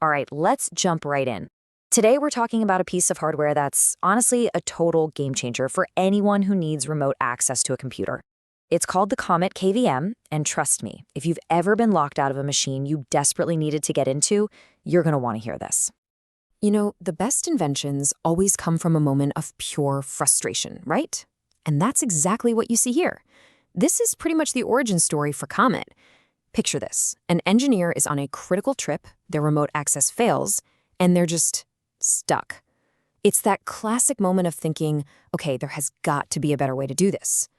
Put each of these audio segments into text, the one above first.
All right, let's jump right in. Today, we're talking about a piece of hardware that's honestly a total game changer for anyone who needs remote access to a computer. It's called the Comet KVM, and trust me, if you've ever been locked out of a machine you desperately needed to get into, you're going to want to hear this. You know, the best inventions always come from a moment of pure frustration, right? And that's exactly what you see here. This is pretty much the origin story for Comet. Picture this. An engineer is on a critical trip, their remote access fails, and they're just stuck. It's that classic moment of thinking, okay, there has got to be a better way to do this.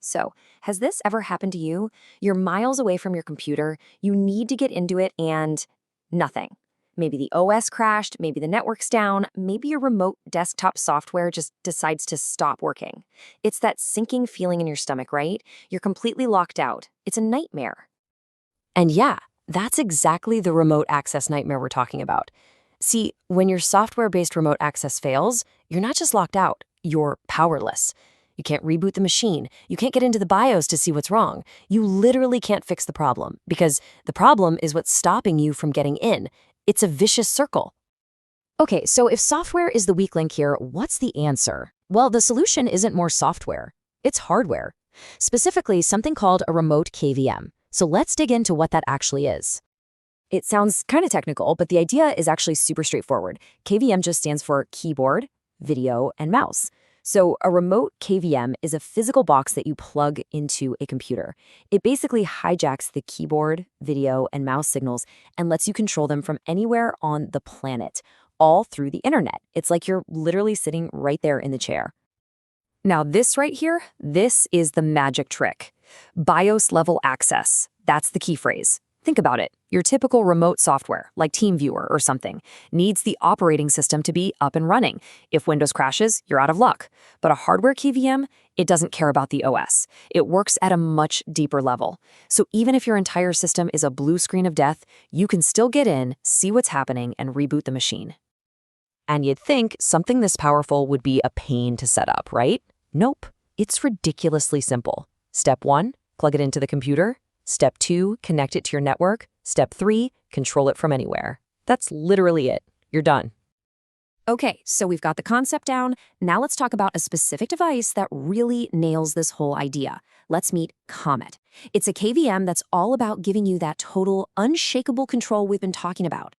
So, has this ever happened to you? You're miles away from your computer, you need to get into it, and nothing. Maybe the OS crashed, maybe the network's down, maybe your remote desktop software just decides to stop working. It's that sinking feeling in your stomach, right? You're completely locked out. It's a nightmare. And yeah, that's exactly the remote access nightmare we're talking about. See, when your software-based remote access fails, you're not just locked out, you're powerless. You can't reboot the machine. You can't get into the BIOS to see what's wrong. You literally can't fix the problem because the problem is what's stopping you from getting in. It's a vicious circle. Okay, so if software is the weak link here, what's the answer? Well, the solution isn't more software. It's hardware. Specifically, something called a remote KVM. So let's dig into what that actually is. It sounds kind of technical, but the idea is actually super straightforward. KVM just stands for keyboard, video, and mouse. So a remote KVM is a physical box that you plug into a computer. It basically hijacks the keyboard, video, and mouse signals and lets you control them from anywhere on the planet, all through the internet. It's like you're literally sitting right there in the chair. Now this right here, this is the magic trick. BIOS level access. That's the key phrase. Think about it. Your typical remote software, like TeamViewer or something, needs the operating system to be up and running. If Windows crashes, you're out of luck. But a hardware KVM, it doesn't care about the OS. It works at a much deeper level. So even if your entire system is a blue screen of death, you can still get in, see what's happening, and reboot the machine. And you'd think something this powerful would be a pain to set up, right? Nope. It's ridiculously simple. Step 1, plug it into the computer. Step 2, connect it to your network. Step 3, control it from anywhere. That's literally it. You're done. Okay, so we've got the concept down. Now let's talk about a specific device that really nails this whole idea. Let's meet Comet. It's a KVM that's all about giving you that total, unshakable control we've been talking about.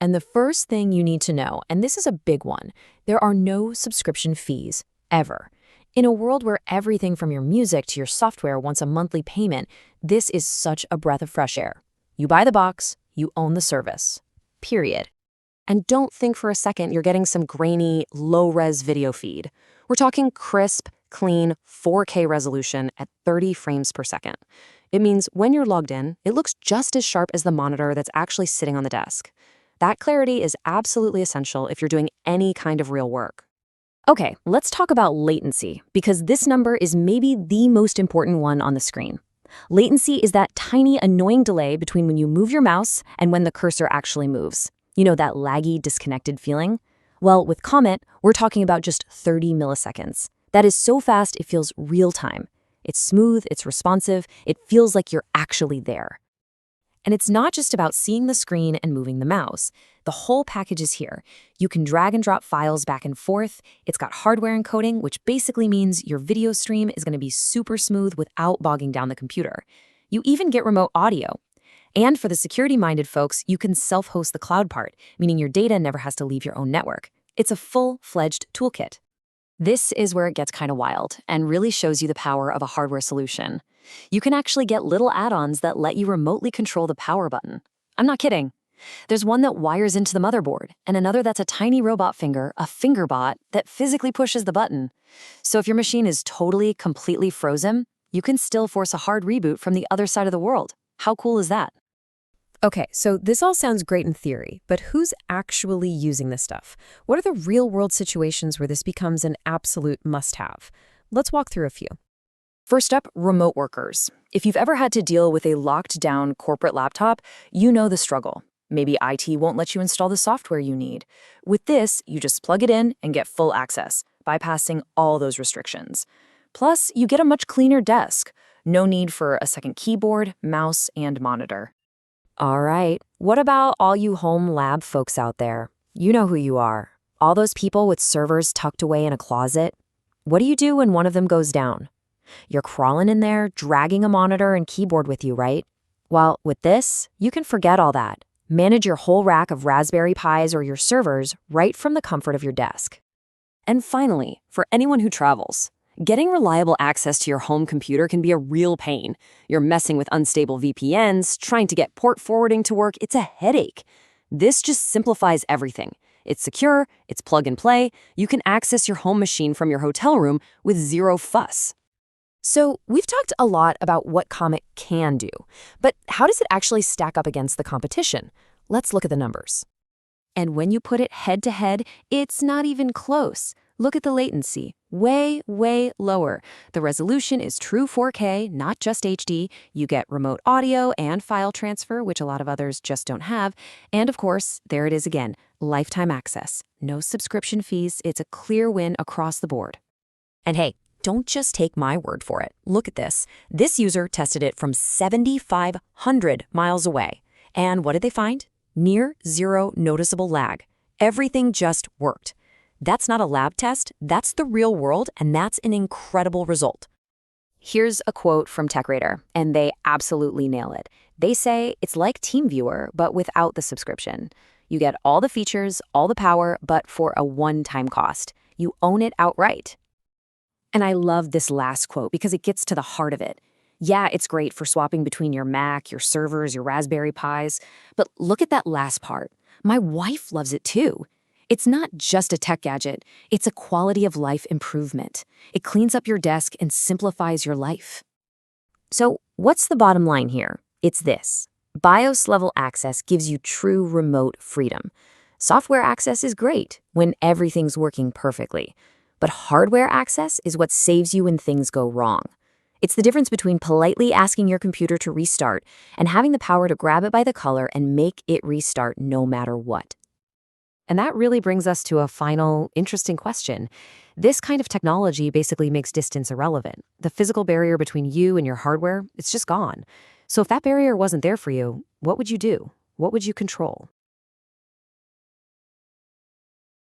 And the first thing you need to know, and this is a big one, there are no subscription fees, ever. In a world where everything from your music to your software wants a monthly payment, this is such a breath of fresh air. You buy the box, you own the service. Period. And don't think for a second you're getting some grainy, low-res video feed. We're talking crisp, clean, 4K resolution at 30 frames per second. It means when you're logged in, it looks just as sharp as the monitor that's actually sitting on the desk. That clarity is absolutely essential if you're doing any kind of real work. Okay, let's talk about latency, because this number is maybe the most important one on the screen. Latency is that tiny, annoying delay between when you move your mouse and when the cursor actually moves. You know, that laggy, disconnected feeling? Well, with Comet, we're talking about just 30 milliseconds. That is so fast it feels real time. It's smooth, it's responsive, it feels like you're actually there. And it's not just about seeing the screen and moving the mouse. The whole package is here. You can drag and drop files back and forth. It's got hardware encoding, which basically means your video stream is going to be super smooth without bogging down the computer. You even get remote audio. And for the security-minded folks, you can self-host the cloud part, meaning your data never has to leave your own network. It's a full-fledged toolkit. This is where it gets kind of wild and really shows you the power of a hardware solution. You can actually get little add-ons that let you remotely control the power button. I'm not kidding. There's one that wires into the motherboard, and another that's a tiny robot finger, a fingerbot, that physically pushes the button. So if your machine is totally, completely frozen, you can still force a hard reboot from the other side of the world. How cool is that? Okay, so this all sounds great in theory, but who's actually using this stuff? What are the real-world situations where this becomes an absolute must-have? Let's walk through a few. First up, remote workers. If you've ever had to deal with a locked-down corporate laptop, you know the struggle. Maybe IT won't let you install the software you need. With this, you just plug it in and get full access, bypassing all those restrictions. Plus, you get a much cleaner desk. No need for a second keyboard, mouse, and monitor. All right, what about all you home lab folks out there? You know who you are. All those people with servers tucked away in a closet. What do you do when one of them goes down? You're crawling in there, dragging a monitor and keyboard with you, right? Well, with this, you can forget all that. Manage your whole rack of Raspberry Pis or your servers right from the comfort of your desk. And finally, for anyone who travels, getting reliable access to your home computer can be a real pain. You're messing with unstable VPNs, trying to get port forwarding to work, it's a headache. This just simplifies everything. It's secure, it's plug and play, you can access your home machine from your hotel room with zero fuss. So, we've talked a lot about what Comet can do, but how does it actually stack up against the competition? Let's look at the numbers. And when you put it head to head, it's not even close. Look at the latency, way, way lower. The resolution is true 4K, not just HD. You get remote audio and file transfer, which a lot of others just don't have. And of course, there it is again, lifetime access. No subscription fees, it's a clear win across the board. And hey, don't just take my word for it. Look at this. This user tested it from 7,500 miles away. And what did they find? Near zero noticeable lag. Everything just worked. That's not a lab test, that's the real world, and that's an incredible result. Here's a quote from TechRadar, and they absolutely nail it. They say it's like TeamViewer, but without the subscription. You get all the features, all the power, but for a one-time cost. You own it outright. And I love this last quote because it gets to the heart of it. Yeah, it's great for swapping between your Mac, your servers, your Raspberry Pis, but look at that last part. My wife loves it too. It's not just a tech gadget, it's a quality of life improvement. It cleans up your desk and simplifies your life. So, what's the bottom line here? It's this. BIOS-level access gives you true remote freedom. Software access is great when everything's working perfectly. But hardware access is what saves you when things go wrong. It's the difference between politely asking your computer to restart and having the power to grab it by the collar and make it restart no matter what. And that really brings us to a final, interesting question. This kind of technology basically makes distance irrelevant. The physical barrier between you and your hardware, it's just gone. So if that barrier wasn't there for you, what would you do? What would you control?